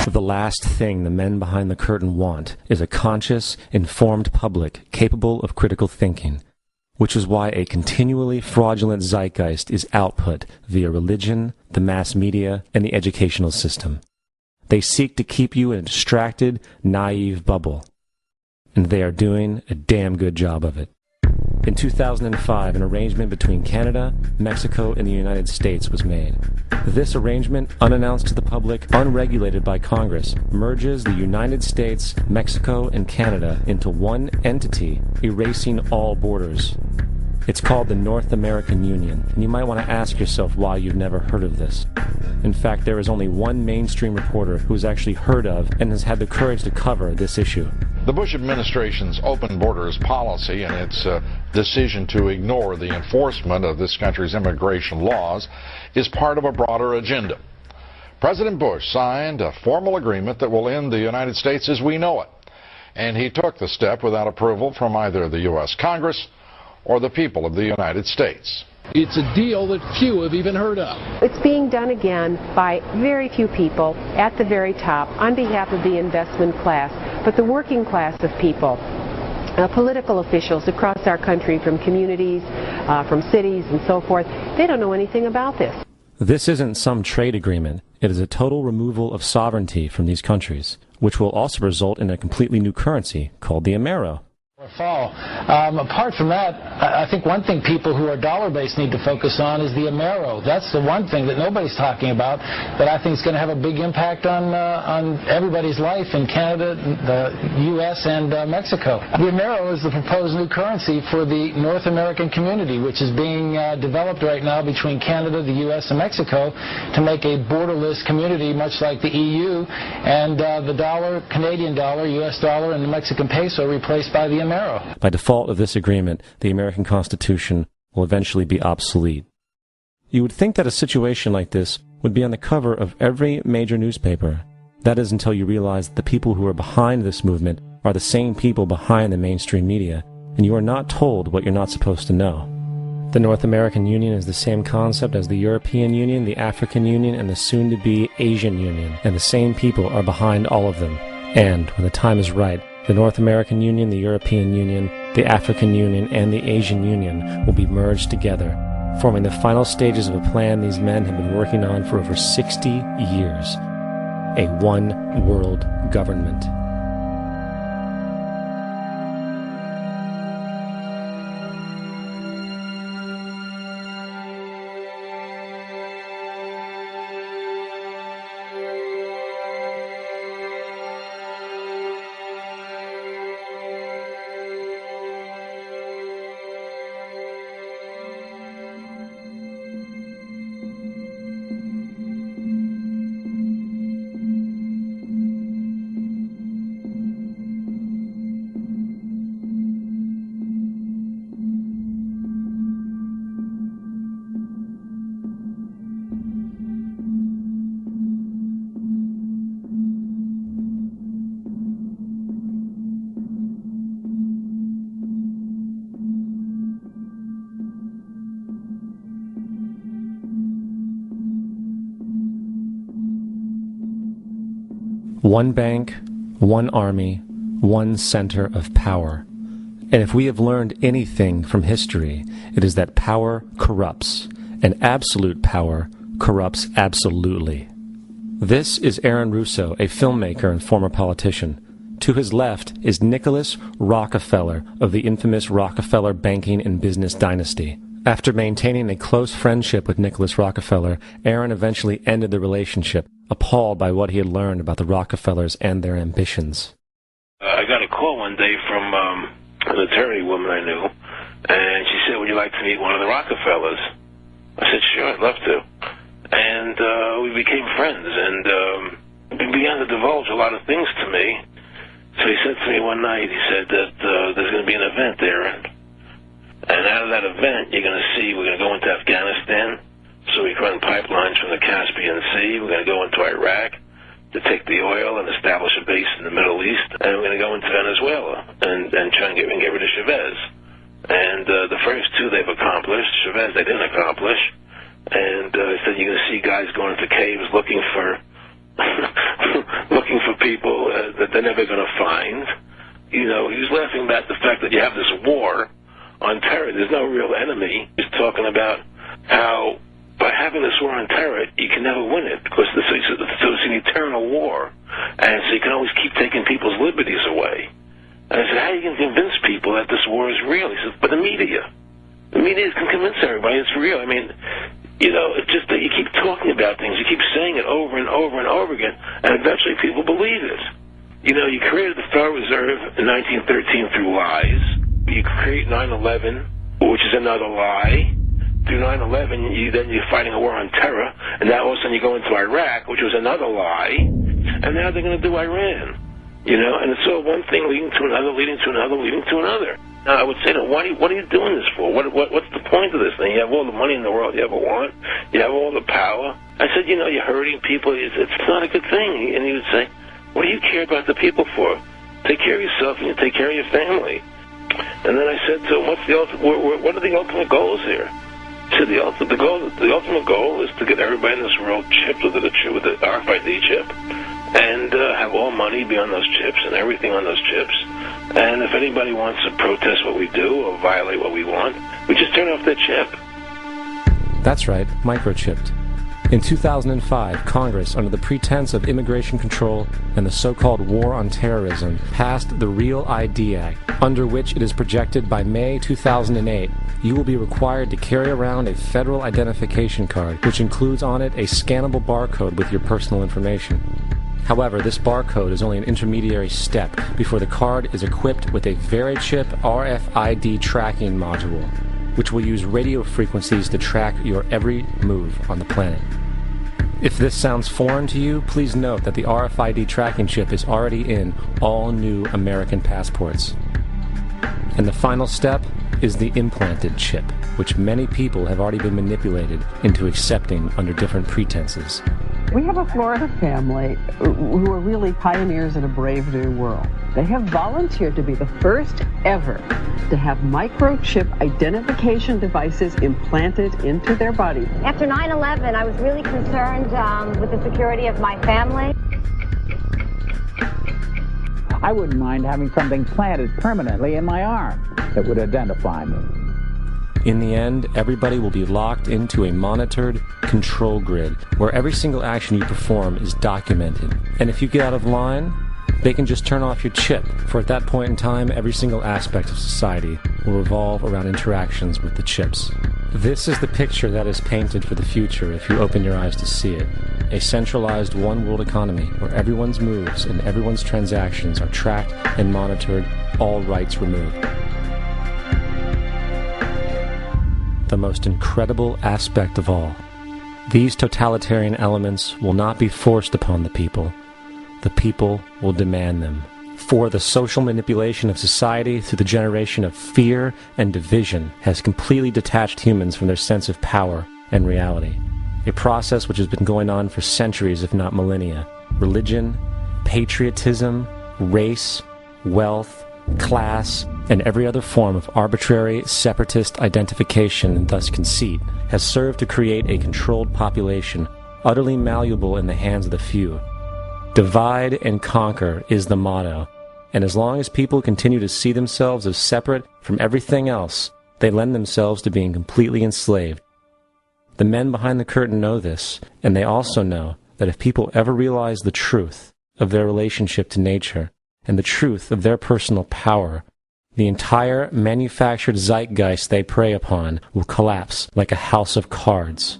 The last thing the men behind the curtain want is a conscious, informed public capable of critical thinking, which is why a continually fraudulent zeitgeist is output via religion, the mass media, and the educational system. They seek to keep you in a distracted, naive bubble, and they are doing a damn good job of it. In 2005, an arrangement between Canada, Mexico, and the United States was made. This arrangement, unannounced to the public, unregulated by Congress, merges the United States, Mexico, and Canada into one entity, erasing all borders. It's called the North American Union, and you might want to ask yourself why you've never heard of this. In fact, there is only one mainstream reporter who has actually heard of and has had the courage to cover this issue. The Bush administration's open borders policy and its decision to ignore the enforcement of this country's immigration laws is part of a broader agenda. President Bush signed a formal agreement that will end the United States as we know it, and he took the step without approval from either the U.S. Congress or the people of the United States. It's a deal that few have even heard of. It's being done again by very few people at the very top on behalf of the investment class, but the working class of people, political officials across our country, from communities, from cities and so forth, they don't know anything about this. This isn't some trade agreement. It is a total removal of sovereignty from these countries, which will also result in a completely new currency called the Amero. Fall. Apart from that, I think one thing people who are dollar-based need to focus on is the Amero. That's the one thing that nobody's talking about, but I think is going to have a big impact on everybody's life in Canada, the U.S., and Mexico. The Amero is the proposed new currency for the North American community, which is being developed right now between Canada, the U.S., and Mexico to make a borderless community, much like the EU, and the dollar, Canadian dollar, U.S. dollar, and the Mexican peso replaced by the Amero. By default of this agreement, the American Constitution will eventually be obsolete. You would think that a situation like this would be on the cover of every major newspaper. That is until you realize that the people who are behind this movement are the same people behind the mainstream media, and you are not told what you're not supposed to know. The North American Union is the same concept as the European Union, the African Union, and the soon-to-be Asian Union, and the same people are behind all of them. And, when the time is right, the North American Union, the European Union, the African Union, and the Asian Union will be merged together, forming the final stages of a plan these men have been working on for over 60 years. A one-world government. One bank, one army, one center of power. And if we have learned anything from history, it is that power corrupts, and absolute power corrupts absolutely. This is Aaron Russo, a filmmaker and former politician. To his left is Nicholas Rockefeller of the infamous Rockefeller banking and business dynasty. After maintaining a close friendship with Nicholas Rockefeller, Aaron eventually ended the relationship, appalled by what he had learned about the Rockefellers and their ambitions. I got a call one day from an attorney woman I knew, and she said, "Would you like to meet one of the Rockefellers?" I said, "Sure, I'd love to." And we became friends, and he began to divulge a lot of things to me. So he said to me one night, he said that there's going to be an event there, and out of that event, you're going to see, we're going to go into Afghanistan, so we can run pipelines from the Caspian Sea. We're going to go into Iraq to take the oil and establish a base in the Middle East, and we're going to go into Venezuela and try and get rid of Chavez. And the first two they've accomplished. Chavez they didn't accomplish. And he said you're going to see guys going into caves looking for they're never going to find. You know, he was laughing about the fact that you have this war on terror. There's no real enemy. He's talking about how by having this war on terror, you can never win it because so it's an eternal war. And so you can always keep taking people's liberties away. And I said, how are you going to convince people that this war is real? He says, but the media can convince everybody it's real. I mean, you know, it's just that you keep talking about things. You keep saying it over and over and over again, and eventually people believe it. You know, you created the Federal Reserve in 1913 through lies. You create 9/11, which is another lie. Through 9/11, you're fighting a war on terror, and now all of a sudden you go into Iraq, which was another lie, and now they're going to do Iran. You know, and it's all one thing leading to another, leading to another, leading to another. Now, I would say, what are you doing this for? What's the point of this thing? You have all the money in the world you ever want. You have all the power. I said, you know, you're hurting people. It's not a good thing. And he would say, what do you care about the people for? Take care of yourself and you take care of your family. And then I said to him, what are the ultimate goals here? He said, the ultimate goal is to get everybody in this world chipped with the RFID chip. And have all money be on those chips and everything on those chips. And if anybody wants to protest what we do or violate what we want, we just turn off their chip. That's right, microchipped. In 2005, Congress, under the pretense of immigration control and the so-called war on terrorism, passed the Real ID Act, under which it is projected by May 2008, you will be required to carry around a federal identification card, which includes on it a scannable barcode with your personal information. However, this barcode is only an intermediary step before the card is equipped with a VeriChip RFID tracking module, which will use radio frequencies to track your every move on the planet. If this sounds foreign to you, please note that the RFID tracking chip is already in all new American passports. And the final step is the implanted chip, which many people have already been manipulated into accepting under different pretenses. We have a Florida family who are really pioneers in a brave new world. They have volunteered to be the first ever to have microchip identification devices implanted into their body. After 9/11, I was really concerned with the security of my family. I wouldn't mind having something planted permanently in my arm that would identify me. In the end, everybody will be locked into a monitored control grid where every single action you perform is documented. And if you get out of line, they can just turn off your chip, for at that point in time, every single aspect of society will revolve around interactions with the chips. This is the picture that is painted for the future if you open your eyes to see it. A centralized one-world economy where everyone's moves and everyone's transactions are tracked and monitored, all rights removed. The most incredible aspect of all. These totalitarian elements will not be forced upon the people. The people will demand them. For the social manipulation of society through the generation of fear and division has completely detached humans from their sense of power and reality. A process which has been going on for centuries, if not millennia. Religion, patriotism, race, wealth, class, and every other form of arbitrary separatist identification and thus conceit has served to create a controlled population utterly malleable in the hands of the few. Divide and conquer is the motto, and as long as people continue to see themselves as separate from everything else, they lend themselves to being completely enslaved. The men behind the curtain know this, and they also know that if people ever realize the truth of their relationship to nature and the truth of their personal power, the entire manufactured zeitgeist they prey upon will collapse like a house of cards.